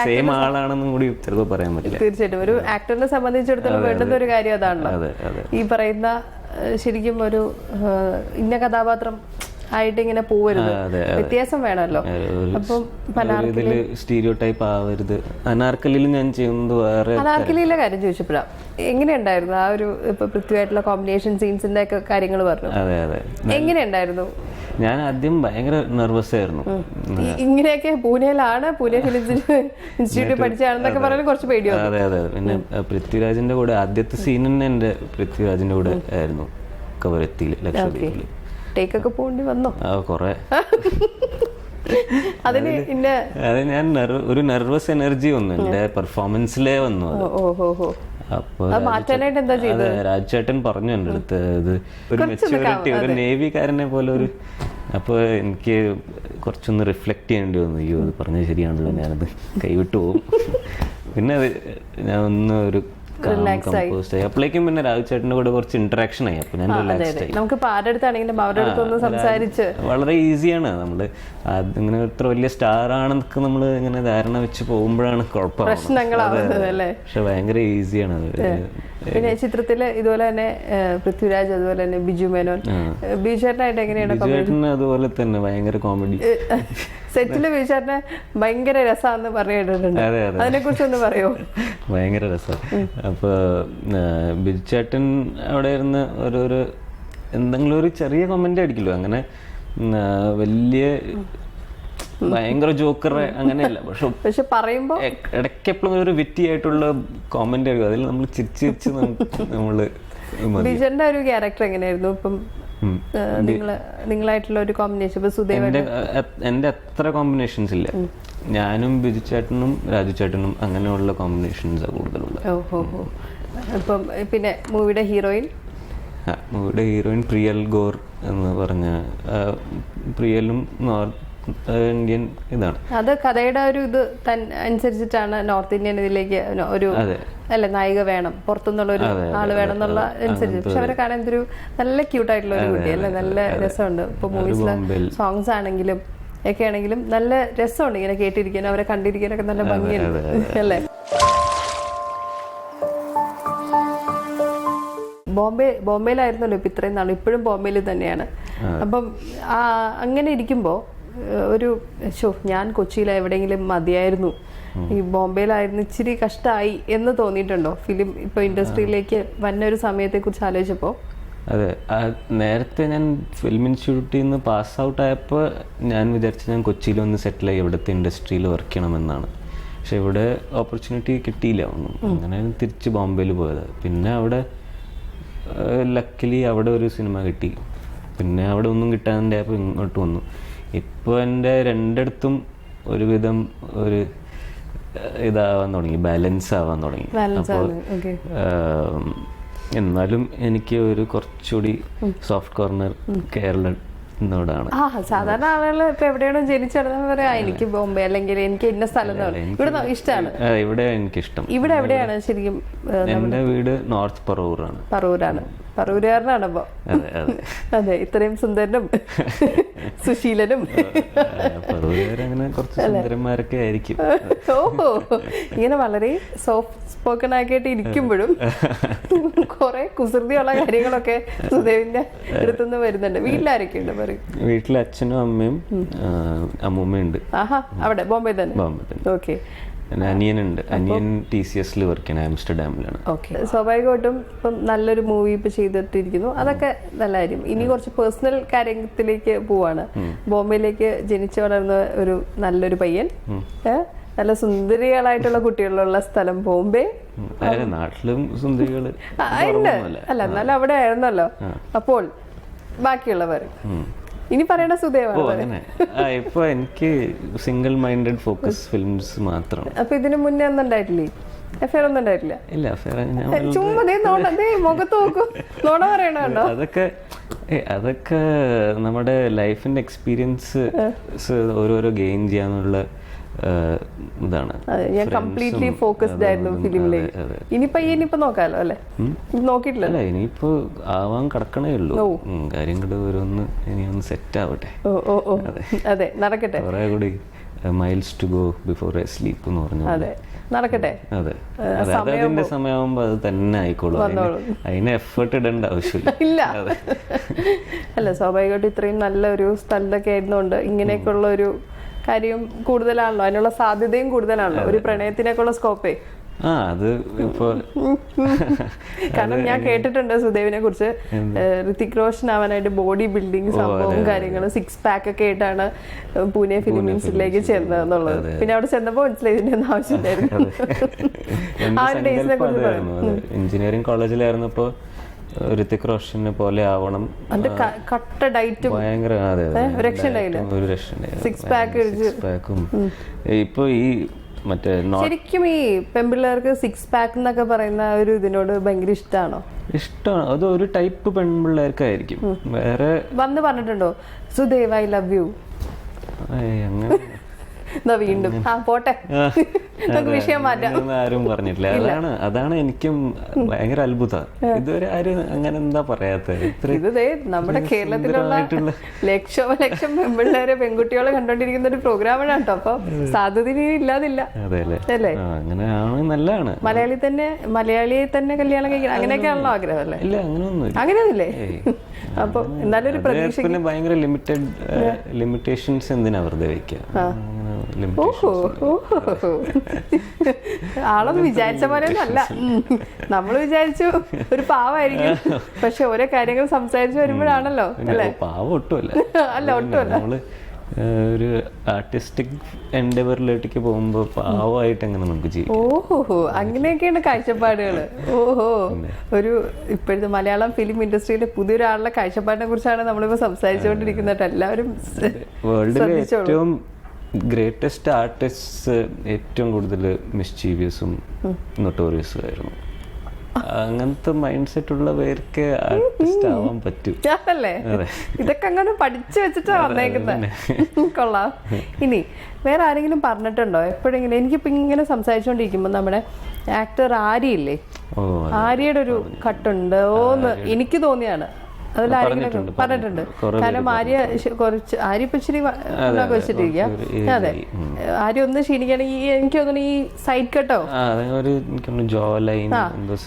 സെയിം ആളാണെന്നും കൂടി ചിലപ്പോൾ പറയാൻ പറ്റില്ല. തീർച്ചയായിട്ടും ഒരു ആക്ടറിനെ സംബന്ധിച്ചിടത്തോളം വേണ്ടുന്ന ഒരു കാര്യം അതാണല്ലോ. ഈ പറയുന്ന ശരിക്കും ഒരു ഇന്ന കഥാപാത്രം ആയിട്ട് ഇങ്ങനെ പോവരുത്, വ്യത്യാസം വേണമല്ലോ. അപ്പം ഇതില് സ്റ്റീരിയോ ടൈപ്പ് ആവരുത്. അനാർക്കലിയിൽ ഞാൻ ചെയ്യുന്നത് വേറെ. അനാർക്കലിയിലെ കാര്യം ചോദിച്ചപ്പോഴാ എങ്ങനെയുണ്ടായിരുന്നു ആ ഒരു ഇപ്പൊ പൃഥ്വിയായിട്ടുള്ള കോമ്പിനേഷൻ സീൻസിന്റെ ഒക്കെ കാര്യങ്ങൾ പറഞ്ഞു. അതെ അതെ, എങ്ങനെയുണ്ടായിരുന്നു? ഞാൻ ആദ്യം ഭയങ്കര നെർവസ് ആയിരുന്നു. ഇങ്ങനെയൊക്കെ പൂനെയിലാണ്, പൂനെ ഫിലിം ഇൻസ്റ്റിറ്റ്യൂട്ടിൽ പഠിച്ചാണെന്നൊക്കെ പറയാൻ കുറച്ച് പേടിയാണ്. അതെ അതെ, പിന്നെ പൃഥ്വിരാജിന്റെ കൂടെ ആദ്യത്തെ സീൻ തന്നെ എന്റെ പൃഥ്വിരാജിന്റെ കൂടെ ആയിരുന്നു കവരത്തിയിൽ, ലക്ഷദ്വീപില്. ടേക്കൊക്കെ പോകേണ്ടി വന്നോ? കൊറേ. അതിന് അത് ഞാൻ ഒരു നെർവസ് എനർജി വന്നു എന്റെ പെർഫോമൻസിലേ വന്നു. അപ്പൊ രാജേട്ടൻ പറഞ്ഞു എൻ്റെ അടുത്ത് ഇത് ഒരു മെച്യൂരിറ്റി, ഒരു നേവിക്കാരനെ പോലെ ഒരു. അപ്പോൾ എനിക്ക് കുറച്ചൊന്ന് റിഫ്ലക്ട് ചെയ്യേണ്ടി വന്നു. അയ്യോ അത് പറഞ്ഞത് ശരിയാണല്ലോ, ഞാനത് കൈവിട്ടു പോകും. പിന്നെ അത് ഞാൻ ഒന്ന് ഒരു അപ്പോഴേക്കും പിന്നെ രാജുചേട്ടൻ്റെ കൂടെ കുറച്ച് ഇന്ററാക്ഷൻ ആയി. അപ്പൊ ഞാൻ റിലാക്സ്ഡ് ആയി. വളരെ ഈസിയാണ്. നമ്മള് ഇങ്ങനെ ഇത്ര വലിയ സ്റ്റാർ ആണെന്നൊക്കെ നമ്മൾ ഇങ്ങനെ ധാരണ വെച്ച് പോകുമ്പോഴാണ് കുഴപ്പമാവുന്നത്. പക്ഷെ ഭയങ്കര ഈസിയാണ് അത്. പിന്നെ ചിത്രത്തില് ഇതുപോലെ തന്നെ പൃഥ്വിരാജ്, അതുപോലെ തന്നെ ബിജു മേനോൻ, ബിജുചേട്ടനായിട്ട് എങ്ങനെയാണ്? ബിജുചേട്ടന് അതുപോലെ തന്നെ ഭയങ്കര കോമഡി. സെറ്റില് ബിജുചേട്ടനെ ഭയങ്കര രസാന്ന് പറഞ്ഞിട്ടുണ്ട്, അതിനെ കുറിച്ചൊന്ന് പറയോ? ഭയങ്കര രസമാണ്. അപ്പോൾ ബിജുചേട്ടൻ അവിടെ ഇരുന്ന് ഒരു എന്തെങ്കിലും ഒരു ചെറിയ കമന്റ് അടിക്കല്ലോ, അങ്ങനെ വലിയ ഭയങ്കര ജോക്കർ അങ്ങനെയല്ല. പക്ഷെ പറയുമ്പോ ഇടയ്ക്ക് എപ്പോഴും ഒരു വിറ്റി ആയിട്ടുള്ള കോമന്റ് ആയിരിക്കും. അതിൽ നമ്മൾ ചിരിച്ച് നമ്മള്. ബിജുന്റെ ഒരു ക്യാരക്ടർ എങ്ങനെയായിരുന്നു? ഇപ്പം നിങ്ങളായിട്ടുള്ള ഒരു കോമ്പിനേഷൻ? എന്റെ അത്ര കോമ്പിനേഷൻസ് ഇല്ല. ഞാനും ബിജു ചേട്ടനും രാജു ചേട്ടനും അങ്ങനെയുള്ള കോമ്പിനേഷൻസ് കൂടുതലുള്ളത്. അപ്പം പിന്നെ മൂവിയുടെ ഹീറോയിൻ പ്രിയൽ ഗോർ എന്ന് പറഞ്ഞ, പ്രിയലും നോർത്ത് ഇന്ത്യൻ ഇതാണ്. അത് കഥയുടെ ഒരു ഇത് അനുസരിച്ചിട്ടാണ് നോർത്ത് ഇന്ത്യൻ ഇതിലേക്ക് ഒരു അല്ലെ നായിക വേണം, പുറത്തുനിന്നുള്ള ഒരു ആള് വേണം എന്നുള്ള അനുസരിച്ച്. പക്ഷെ അവരെ കാണാൻ ഇതൊരു നല്ല ക്യൂട്ടായിട്ടുള്ള ഒരു കുട്ടി അല്ലെ, നല്ല രസമുണ്ട്. ഇപ്പൊ മൂവീസിലെ സോങ്സ് ആണെങ്കിലും ഒക്കെ ആണെങ്കിലും നല്ല രസമുണ്ട് ഇങ്ങനെ കേട്ടിരിക്കാനും അവരെ കണ്ടിരിക്കാനൊക്കെ നല്ല ഭംഗിയുണ്ട് അല്ലേ. ബോംബെയിലായിരുന്നല്ലോ ഇപ്പൊ ഇത്രയും നാൾ, ഇപ്പോഴും ബോംബെയിൽ തന്നെയാണ്. അപ്പം അങ്ങനെ ഇരിക്കുമ്പോ ഒരു ഞാൻ കൊച്ചിയിൽ എവിടെയെങ്കിലും മതിയായിരുന്നു, ഈ ബോംബെയിലായിരുന്നു ഇച്ചിരി കഷ്ടമായി എന്ന് തോന്നിയിട്ടുണ്ടോ ഫിലിം ഇപ്പൊ ഇൻഡസ്ട്രിയിലേക്ക് വന്ന ഒരു സമയത്തെ കുറിച്ച് ആലോചിച്ചപ്പോ? അതെ, നേരത്തെ ഞാൻ ഫിലിം ഇൻസ്റ്റിറ്റ്യൂട്ടിൽ നിന്ന് പാസ് ഔട്ട് ആയപ്പോൾ ഞാൻ വിചാരിച്ചു ഞാൻ കൊച്ചിയിൽ ഒന്ന് സെറ്റിലായി ഇവിടുത്തെ ഇൻഡസ്ട്രിയിൽ വർക്ക് ചെയ്യണമെന്നാണ്. പക്ഷെ ഇവിടെ ഓപ്പർച്യൂണിറ്റി കിട്ടിയില്ല ഒന്നും. അങ്ങനെ തിരിച്ച് ബോംബെയിൽ പോയത്. പിന്നെ അവിടെ ലക്കിലി അവിടെ ഒരു സിനിമ കിട്ടി. പിന്നെ അവിടെ ഒന്നും കിട്ടാണ്ടായപ്പോൾ ഇങ്ങോട്ട് വന്നു. ഇപ്പോൾ എൻ്റെ രണ്ടിടത്തും ഒരുവിധം ഒരു ഇതാവാൻ തുടങ്ങി, ബാലൻസ് ആവാൻ തുടങ്ങി. അപ്പോൾ എന്നാലും എനിക്ക് ഒരു കുറച്ചുകൂടി സോഫ്റ്റ് കോർണർ കേരളത്തിനോടാണ്. സാധാരണ ആളുകൾ ഇപ്പൊ എവിടെയാണോ ജനിച്ചടന്ന് പറയാ എനിക്ക് ബോംബെ അല്ലെങ്കിൽ എനിക്ക് ഇന്ന സ്ഥലം ഇവിടെ ഇഷ്ടമാണ്. ഇവിടെ എനിക്കിഷ്ടം. ഇവിടെ എവിടെയാണ് ശരിക്കും? എൻ്റെ വീട് നോർത്ത് പറവൂറാണ്. പറവൂരുകാരനാണ് അപ്പൊ. അതെ, ഇത്രയും സുന്ദരനും സുശീലനും അങ്ങനെ കുറച്ച് സുന്ദരന്മാരൊക്കെ ആയിരിക്കും. ഇങ്ങനെ വളരെ സോഫ്റ്റ് സ്പോക്കൺ ആക്കിയിട്ട് ഇരിക്കുമ്പോഴും കുറെ കുസൃതിയുള്ള കാര്യങ്ങളൊക്കെ സുദേവിന്റെ അടുത്തുനിന്ന് വരുന്നുണ്ട്. വീട്ടിലാരൊക്കെ ഉണ്ട് പറയും? വീട്ടിൽ അച്ഛനും അമ്മയും അമ്മൂമ്മയുണ്ട്. അവിടെ ബോംബെ തന്നെ? ഓക്കെ. അനിയനുണ്ട്. അനിയൻ TCS വർക്ക് ചെയ്യണം, ആംസ്റ്റർഡാമിലാണ്. ഓക്കെ. സ്വാഭാവികമായിട്ടും ഇപ്പം നല്ലൊരു മൂവി ഇപ്പൊ ചെയ്തിട്ടിരിക്കുന്നു, അതൊക്കെ നല്ല കാര്യം. ഇനി കുറച്ച് പേഴ്സണൽ കാര്യത്തിലേക്ക് പോവാണ്. ബോംബെയിലേക്ക് ജനിച്ചു വളർന്ന ഒരു നല്ലൊരു പയ്യൻ, നല്ല സുന്ദരികളായിട്ടുള്ള കുട്ടികളുള്ള സ്ഥലം ബോംബെ. നാട്ടിലും സുന്ദരികള് അല്ല, എന്നാലും അവിടെ ആയിരുന്നല്ലോ. അപ്പോൾ ബാക്കിയുള്ളവർ ഇനി പറയണ സുദേവാണ്. ഇപ്പൊ എനിക്ക് സിംഗിൾ മൈൻഡഡ് ഫോക്കസ് ഫിലിംസ് മാത്രം. അപ്പൊ ഇതിനു മുന്നേ ഒന്നും ഉണ്ടായിട്ടില്ലേ? അഫയർ ഒന്നും ഉണ്ടായിട്ടില്ല? ഇല്ല, അഫയർ മുഖത്ത് നോക്കൂ, നോണ പറയണോ? അതൊക്കെ നമ്മുടെ ലൈഫിന്റെ എക്സ്പീരിയൻസ് ഓരോരോ ഗെയിൻ ചെയ്യാനുള്ള ഇതാണ്. ഞാൻ കംപ്ലീറ്റ്ലി ഫോക്കസ്ഡ് ആയിരുന്നു ഫിലിമിലേക്ക്. ഇനിയിപ്പോ നോക്കാലോ അല്ലേ? നോക്കിയിട്ടില്ല. അല്ല, ഇനിയിപ്പോ ആവാൻ കിടക്കണേ ഉള്ളൂ. കാര്യങ്ങൾ ഓരോന്ന് ഇനിയൊന്ന് സെറ്റ് ആവട്ടെ. അതെ, നടക്കട്ടെ. കുറെ കൂടി miles to go before I sleep എന്ന് പറഞ്ഞു. അതെ, നടക്കട്ടെ. അതെ, അതിന്റെ സമയമാകുമ്പോ അത് തന്നെ ആയിക്കോളും. അതിന് എഫേർട്ട് ഇടേണ്ട ആവശ്യമില്ല. ഇല്ല, അല്ല, സ്വാഭാവികമായിട്ട് ഇത്രയും നല്ലൊരു സ്ഥലത്തൊക്കെ ആയിരുന്നുകൊണ്ട് ഇങ്ങനെയൊക്കെയുള്ള ഒരു കാര്യം കൂടുതലാണല്ലോ, അതിനുള്ള സാധ്യതയും കൂടുതലാണല്ലോ, ഒരു പ്രണയത്തിനൊക്കെയുള്ള സ്കോപ്പേ. അത് ഇപ്പൊ കാരണം ഞാൻ കേട്ടിട്ടുണ്ട് സുദേവിനെ കുറിച്ച്, ഋതിക് റോഷൻ ആവാനായിട്ട് ബോഡി ബിൽഡിംഗ് സംഭവവും കാര്യങ്ങളും 6 പാക്ക് ഒക്കെ ആയിട്ടാണ് പൂനെ ഫിലിം ഇൻസ്റ്റിറ്റ്യൂട്ടിലേക്ക് ചേർന്നതെന്നുള്ളത്. പിന്നെ അവിടെ ചെന്നപ്പോ മനസ്സിലായി ഇതിന്റെ ഒന്നും ആവശ്യമില്ലായിരുന്നു. എഞ്ചിനീയറിംഗ് കോളേജിലായിരുന്നപ്പോ ഋതിക് റോഷനെ പോലെ ആവണം, കട്ട ഡയറ്റും ഭയങ്കര ഒരു രക്ഷ ഉണ്ടായില്ല. 6 പാക്കും ഇപ്പൊ ഈ മറ്റേ ശരിക്കും ഈ പെൺപിള്ളേർക്ക് 6 പാക്ക് എന്നൊക്കെ പറയുന്ന ഒരു ഇതിനോട് ഭയങ്കര ഇഷ്ടമാണോ? ഇഷ്ടമാണ്. അത് ഒരു ടൈപ്പ് പെൺപിള്ളേർക്കായിരിക്കും. വേറെ വന്ന് പറഞ്ഞിട്ടുണ്ടോ സുദേവ് ഐ ലവ് യു? അങ്ങനെ വീണ്ടും പോട്ടെ, നമുക്ക് വിഷയം മാറ്റാം. ആരും പറഞ്ഞിട്ടില്ല. അതാണ് എനിക്കും ഭയങ്കര അത്ഭുതം. ഇതുവരെ ആരും അങ്ങനെ എന്താ പറയാത്തത്? ഇത് നമ്മുടെ കേരളത്തിലുള്ള ലക്ഷം പെൺപിള്ളേരെ പെൺകുട്ടികളെ കണ്ടോണ്ടിരിക്കുന്ന ഒരു പ്രോഗ്രാമാണ് കേട്ടോ. അപ്പൊ സാധ്യത ഇല്ലാതില്ല അല്ലേ? അങ്ങനെയാണ്, നല്ലതാണ്. മലയാളിയെ തന്നെ കല്യാണം കഴിക്കണം അങ്ങനെയൊക്കെയാണല്ലോ ആഗ്രഹം അല്ലേ? ഇല്ല, അങ്ങനെയൊന്നുമില്ലേ? അപ്പൊ എന്നാലും ഒരു പ്രതീക്ഷ. ഭയങ്കര ലിമിറ്റേഷൻസ് എന്തിനാ വെറുതെ വെക്കുക? ആളൊന്നും വിചാരിച്ച പോലെയൊന്നും അല്ല. നമ്മൾ വിചാരിച്ചു ഒരു പാവായിരിക്കും, പക്ഷെ ഓരോ കാര്യങ്ങൾ സംസാരിച്ചു വരുമ്പോഴാണല്ലോ അല്ലേ? പാവം ഒട്ടുമല്ല. അല്ല, ഒട്ടുമല്ല. ഒരു ആർട്ടിസ്റ്റിക് എൻഡെവറിലേക്ക് പോകുമ്പോ പാവമായിട്ട് എങ്ങനെ നമുക്ക് ചെയ്യും? ഓഹോ, അങ്ങനെയൊക്കെയാണ് കാഴ്ചപ്പാടുകള്. ഓഹോ, ഒരു ഇപ്പോഴത്തെ മലയാളം ഫിലിം ഇൻഡസ്ട്രിയിലെ പുതിയൊരാളുടെ കാഴ്ചപ്പാടിനെ കുറിച്ചാണ് നമ്മളിപ്പോ സംസാരിച്ചുകൊണ്ടിരിക്കുന്നത്. എല്ലാവരും വേൾഡിലെ ഏറ്റവും ഗ്രേറ്റസ്റ്റ് ആർട്ടിസ്റ്റ് ഏറ്റവും കൂടുതൽ മിസ്ചീവിയസും നൊട്ടോറിയസും ആയിരുന്നു. അങ്ങനത്തെ മൈൻഡ് സെറ്റ് ഉള്ള പേർക്ക് ആർട്ടിസ്റ്റ് ആവാൻ പറ്റും. ഇതൊക്കെ അങ്ങനെ പഠിച്ചു വെച്ചിട്ടാ വന്നേക്കുന്നത്. കൊള്ളാം. ഇനി വേറെ ആരെങ്കിലും പറഞ്ഞിട്ടുണ്ടോ എപ്പോഴെങ്കിലും? എനിക്കിപ്പോ ഇങ്ങനെ സംസാരിച്ചോണ്ടിരിക്കുമ്പോ നമ്മുടെ ആക്ടർ ആര്യയില്ലേ, ആര്യയുടെ ഒരു കട്ടുണ്ട് ഓന്ന് എനിക്ക് തോന്നിയാണ്. അതിൽ ആരെങ്കിലും പറഞ്ഞിട്ടുണ്ട്? കാരണം ആര്യ ഇപ്പൊ ഇച്ചിരി വെച്ചിട്ടിരിക്കുക. അതെ, ആര്യ ഒന്ന് ക്ഷീണിക്കുകയാണെങ്കിൽ എനിക്ക് തോന്നുന്നു ഈ സൈഡ് കട്ടോ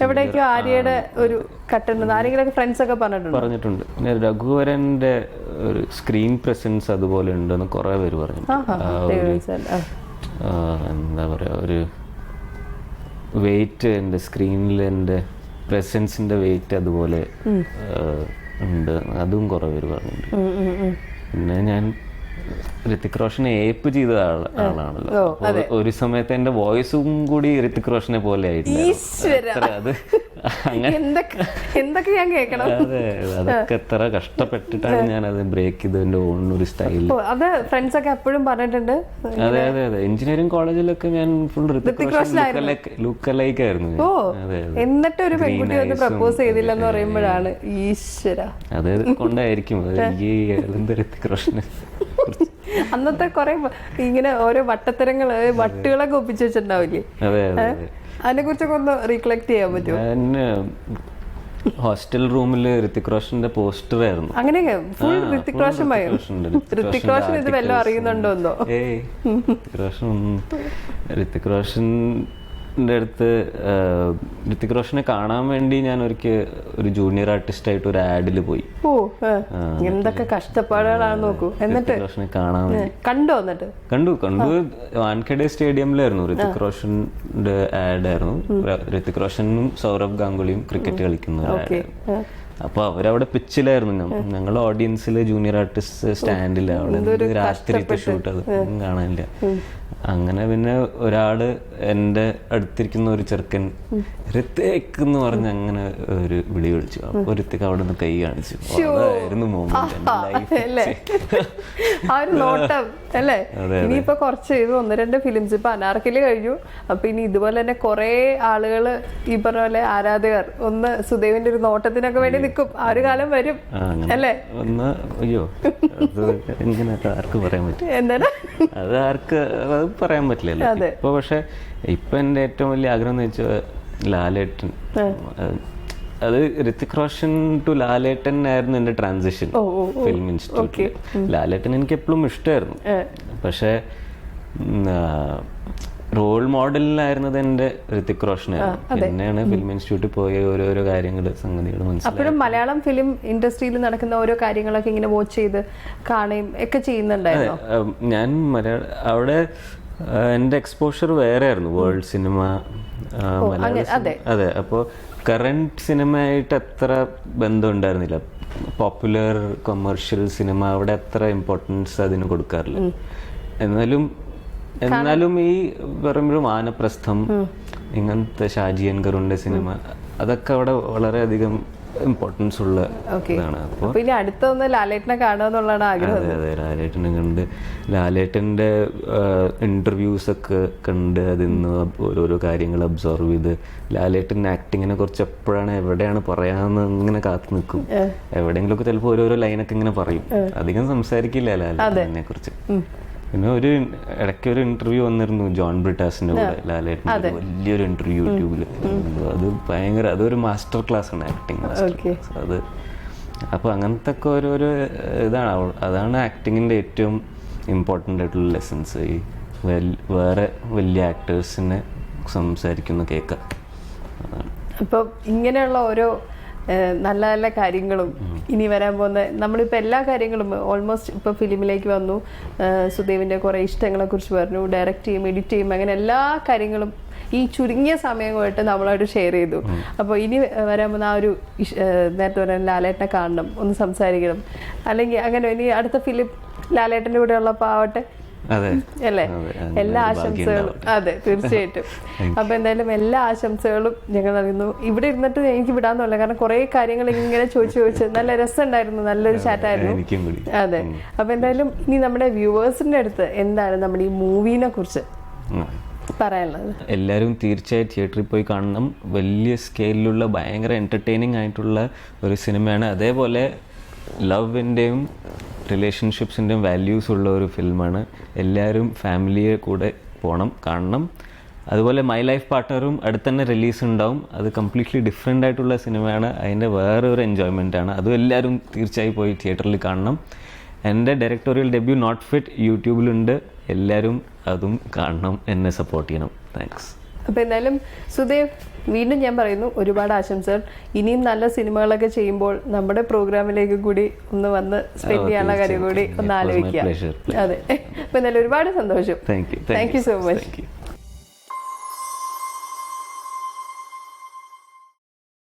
എവിടേക്കോ ആര്യയുടെ ഒരു കട്ടുണ്ടെന്ന് ആരെങ്കിലും ഫ്രണ്ട്സ് ഒക്കെ പറഞ്ഞിട്ടുണ്ട്. രഘുവരന്റെ ഒരു സ്ക്രീൻ പ്രസൻസ് അതുപോലെ ഉണ്ടെന്ന് കുറെ പേര് പറഞ്ഞു. എന്താ പറയാ, ഒരു വെയിറ്റ് എന്റെ സ്ക്രീനിൽ എന്റെ പ്രസൻസിന്റെ വെയിറ്റ് അതുപോലെ ഉണ്ട്, അതും കുറെ പേര് പറഞ്ഞിട്ടുണ്ട്. പിന്നെ ഞാൻ ഋതിക് റോഷനെ ഏപ്പ് ചെയ്ത ആളാണല്ലോ. ഒരു സമയത്ത് എന്റെ വോയിസും കൂടി ഋതിക് റോഷനെ പോലെ ആയിട്ടുണ്ട്. എന്തൊക്കെ ഞാൻ കേൾക്കണം. അതെ, അതൊക്കെ എത്ര കഷ്ടപ്പെട്ടിട്ടാണ് ഞാൻ അത് ബ്രേക്ക് ചെയ്ത് എന്റെ ഓൺ ഒരു സ്റ്റൈൽ. അത് ഫ്രണ്ട്സ് ഒക്കെ എപ്പോഴും പറഞ്ഞിട്ടുണ്ട്. അതെ അതെ അതെ, എഞ്ചിനീയറിംഗ് കോളേജിലൊക്കെ ഞാൻ full Hrithik Roshan look like ആയിരുന്നു. എന്നിട്ട് ഒരു പെൺകുട്ടി വന്ന് പ്രപ്പോസ് ചെയ്തില്ലെന്ന് പറയുമ്പോഴാണ് ഈശ്വര, അത് കൊണ്ടായിരിക്കും ഈ ഋതിക് റോഷന്. അന്നത്തെ കൊറേ ഇങ്ങനെ ഓരോ വട്ടുകളൊക്കെ ഒപ്പിച്ചു വെച്ചിട്ടുണ്ടാവില്ലേ? അതിനെ കുറിച്ചൊക്കെ ഒന്ന് റീകളക്ട് ചെയ്യാൻ പറ്റുമോ? ഹോസ്റ്റൽ റൂമിൽ ഋതിക് റോഷന്റെ പോസ്റ്റർ ആയിരുന്നു. അങ്ങനെയൊക്കെ ഫുൾ ഋതിക് റോഷൻ ഋതിക് റോഷൻ ഇത് വല്ലതും അറിയുന്നുണ്ടോ എന്തോ? ഋതിക് റോഷന്റെ അടുത്ത് ഋതിക് റോഷനെ കാണാൻ വേണ്ടി ഞാൻ ഒരു ജൂനിയർ ആർട്ടിസ്റ്റ് ആയിട്ട് ഒരു ആഡില് പോയി. എന്തൊക്കെ കഷ്ടപ്പാടുകളാണ് നോക്കൂ. എന്നിട്ട് റോഷനെ കാണാൻ കണ്ടോ? എന്നിട്ട് കണ്ടു വാൻഖേഡെ സ്റ്റേഡിയമിലായിരുന്നു. ഋതിക് റോഷന്റെ ആഡ് ആയിരുന്നു. ഋതിക് റോഷനും സൗരവ് ഗാംഗുലിയും ക്രിക്കറ്റ് കളിക്കുന്ന. അപ്പൊ അവരവിടെ പിച്ചിലായിരുന്നു. ഞങ്ങളുടെ ഓഡിയൻസില് ജൂനിയർ ആർട്ടിസ്റ്റ് സ്റ്റാൻഡില് അവിടെ രാത്രിത്തെ ഷൂട്ട് അത് കാണാനില്ല. അങ്ങനെ പിന്നെ ഒരാള് എന്റെ അടുത്തിരിക്കുന്ന ഒരു ചെറുക്കൻ ഋതിക് എന്ന് പറഞ്ഞ് അങ്ങനെ ഒരു വിളി വിളിച്ചു. അപ്പൊ ഋതിക് അവിടെ നിന്ന് കൈ കാണിച്ചു. അതായിരുന്നു അല്ലേ? ഇനിയിപ്പോ കുറച്ച് 1-2 ഫിലിംസ് ഇപ്പൊ അനാർക്കലി കഴിഞ്ഞു. അപ്പൊ ഇനി ഇതുപോലെ തന്നെ കുറെ ആളുകള് ഈ പറഞ്ഞ പോലെ ആരാധകർ ഒന്ന് സുദേവിന്റെ ഒരു നോട്ടത്തിനൊക്കെ വേണ്ടി നിൽക്കും. ആ ഒരു കാലം വരും അല്ലേ? അയ്യോ, അത് ഇങ്ങനെ ആർക്ക് പറയാൻ പറ്റും? എന്താണ് അത് ആർക്ക് അത് പറയാൻ പറ്റില്ലല്ലോ. ഇപ്പൊ പക്ഷെ ഇപ്പൊ എൻ്റെ ഏറ്റവും വലിയ ആഗ്രഹം എന്ന് വെച്ചാൽ ലാലേട്ടൻ, അത് ഋത്തിക് റോഷൻ ടു ലാലേട്ടൻ ആയിരുന്നു എൻ്റെ ട്രാൻസിഷൻ ഫിലിം ഇൻസ്റ്റിറ്റ്യൂട്ടിൽ. ലാലേട്ടൻ എനിക്ക് എപ്പോഴും ഇഷ്ടമായിരുന്നു, പക്ഷേ റോൾ മോഡലിലായിരുന്നത് എൻ്റെ ഋത്തിക് റോഷനായിരുന്നു. പിന്നെയാണ് ഫിലിം ഇൻസ്റ്റിറ്റ്യൂട്ടിൽ പോയ ഓരോരോ കാര്യങ്ങൾ സംഗതികൾ മനസ്സിലായി. അപ്പോഴും മലയാളം ഫിലിം ഇൻഡസ്ട്രിയിൽ നടക്കുന്ന ഓരോ കാര്യങ്ങളൊക്കെ ഇങ്ങനെ വാച്ച് ചെയ്ത് കാണുകയും ഒക്കെ ചെയ്യുന്നുണ്ടായിരുന്നു. ഞാൻ അവിടെ എൻ്റെ എക്സ്പോഷർ വേറെ ആയിരുന്നു, വേൾഡ് സിനിമ, അതെ. അപ്പോൾ കറണ്ട് സിനിമയായിട്ട് അത്ര ബന്ധം ഉണ്ടായിരുന്നില്ല. പോപ്പുലർ കൊമേഴ്ഷ്യൽ സിനിമ അവിടെ അത്ര ഇമ്പോർട്ടൻസ് അതിന് കൊടുക്കാറില്ല. എന്നാലും ഈ പറയുമ്പോഴും വാനപ്രസ്ഥം, ഇങ്ങനത്തെ ഷാജി അൻകറിന്റെ സിനിമ, അതൊക്കെ അവിടെ വളരെയധികം ഇമ്പോർട്ടൻസ് ഉള്ള ഇതാണ്. അപ്പോൾ ഇനി അടുത്തൊന്ന് ലാലേട്ടനെ കാണുക ആഗ്രഹം. അതെ, ലാലേട്ടനെ കണ്ട് ലാലേട്ടൻ്റെ ഇന്റർവ്യൂസ് ഒക്കെ കണ്ട് അതിൽ നിന്ന് ഓരോരോ കാര്യങ്ങൾ അബ്സോർവ് ചെയ്ത് ലാലേട്ടൻ ആക്ടിങ്ങിനെ കുറിച്ച് എപ്പോഴാണ് എവിടെയാണ് പറയാന്ന് ഇങ്ങനെ കാത്തു നിൽക്കും. എവിടെയെങ്കിലുമൊക്കെ ചിലപ്പോൾ ഓരോരോ ലൈനൊക്കെ ഇങ്ങനെ പറയും. അധികം സംസാരിക്കില്ല ലാലേട്ടനെ കുറിച്ച്. പിന്നെ ഇടയ്ക്ക് ഒരു ഇന്റർവ്യൂ വന്നിരുന്നു ജോൺ ബ്രിട്ടാസിന്റെ കൂടെ, ലാലേട്ടൻ്റെ വലിയൊരു ഇന്റർവ്യൂ യൂട്യൂബിൽ. അത് ഭയങ്കര, അതൊരു മാസ്റ്റർ ക്ലാസ് ആണ്, ആക്ടിങ് മാസ്റ്റർ ക്ലാസ് അത്. അപ്പോൾ അങ്ങനത്തെ ഒക്കെ ഓരോരോ ഇതാണ്, അതാണ് ആക്ടിങ്ങിന്റെ ഏറ്റവും ഇമ്പോർട്ടൻ്റ് ആയിട്ടുള്ള ലെസൺസ്. ഈ വേറെ വലിയ ആക്ടേഴ്സിനെ സംസാരിക്കുന്ന കേൾക്കുക. അപ്പോൾ ഇങ്ങനെയുള്ള ഓരോ നല്ല നല്ല കാര്യങ്ങളും ഇനി വരാൻ പോകുന്ന, നമ്മളിപ്പോൾ എല്ലാ കാര്യങ്ങളും ഓൾമോസ്റ്റ് ഇപ്പോൾ ഫിലിമിലേക്ക് വന്നു, സുദേവിൻ്റെ കുറേ ഇഷ്ടങ്ങളെ കുറിച്ച് പറഞ്ഞു, ഡയറക്റ്റ് ചെയ്യും, എഡിറ്റ് ചെയ്യും, അങ്ങനെ എല്ലാ കാര്യങ്ങളും ഈ ചുരുങ്ങിയ സമയമായിട്ട് നമ്മളായിട്ട് ഷെയർ ചെയ്തു. അപ്പോൾ ഇനി വരാൻ പോകുന്ന ആ ഒരു നേരത്തെ പറയാൻ ലാലേട്ടനെ കാണണം, ഒന്ന് സംസാരിക്കണം, അല്ലെങ്കിൽ അങ്ങനെ ഇനി അടുത്ത ഫിലിം ലാലേട്ടൻ്റെ കൂടെ ഉള്ളപ്പോൾ ആവട്ടെ അല്ലേ. എല്ലാ ആശംസകളും. അതെ, തീർച്ചയായിട്ടും. അപ്പൊ എന്തായാലും എല്ലാ ആശംസകളും ഞങ്ങൾ നൽകുന്നു. ഇവിടെ ഇരുന്നിട്ട് എനിക്ക് വിടാന്നല്ല, കാരണം കുറെ കാര്യങ്ങൾ ഇങ്ങനെ ചോദിച്ച് നല്ല രസമുണ്ടായിരുന്നു, നല്ലൊരു ചാറ്റായിരുന്നു. അതെ. അപ്പൊ എന്തായാലും ഇനി നമ്മുടെ വ്യൂവേഴ്സിന്റെ അടുത്ത് എന്താണ് നമ്മുടെ ഈ മൂവിനെ കുറിച്ച് പറയാനുള്ളത്? എല്ലാവരും തീർച്ചയായും തിയേറ്ററിൽ പോയി കാണണം. വലിയ സ്കെയിലുള്ള ഭയങ്കര എന്റർടൈനിങ് ആയിട്ടുള്ള ഒരു സിനിമയാണ്. അതേപോലെ ലവിൻ്റെയും റിലേഷൻഷിപ്സിൻ്റെയും വാല്യൂസ് ഉള്ള ഒരു ഫിലിമാണ്. എല്ലാവരും ഫാമിലിയെ കൂടെ പോകണം, കാണണം. അതുപോലെ മൈ ലൈഫ് പാർട്ട്ണറും അടുത്ത് തന്നെ റിലീസ് ഉണ്ടാവും. അത് കംപ്ലീറ്റ്ലി ഡിഫറെൻ്റ് ആയിട്ടുള്ള സിനിമയാണ്, അതിൻ്റെ വേറൊരു എൻജോയ്മെൻ്റ് ആണ്. അതും എല്ലാവരും തീർച്ചയായും പോയി തിയേറ്ററിൽ കാണണം. എൻ്റെ ഡയറക്ടോറിയൽ ഡെബ്യൂ നോട്ട് ഫിറ്റ് യൂട്യൂബിലുണ്ട്, എല്ലാവരും അതും കാണണം, എന്നെ സപ്പോർട്ട് ചെയ്യണം. താങ്ക്സ്. അപ്പോൾ എന്തായാലും സുദേവ്, വീണ്ടും ഞാൻ പറയുന്നു, ഒരുപാട് ആശംസകൾ. ഇനിയും നല്ല സിനിമകളൊക്കെ ചെയ്യുമ്പോൾ നമ്മുടെ പ്രോഗ്രാമിലേക്ക് കൂടി ഒന്ന് വന്ന് സ്പെൻഡ് ചെയ്യാനുള്ള കാര്യം കൂടി ഒന്ന് ആലോചിക്കുക. അതെ. അപ്പോൾ എന്തായാലും ഒരുപാട് സന്തോഷം. Thank you so much.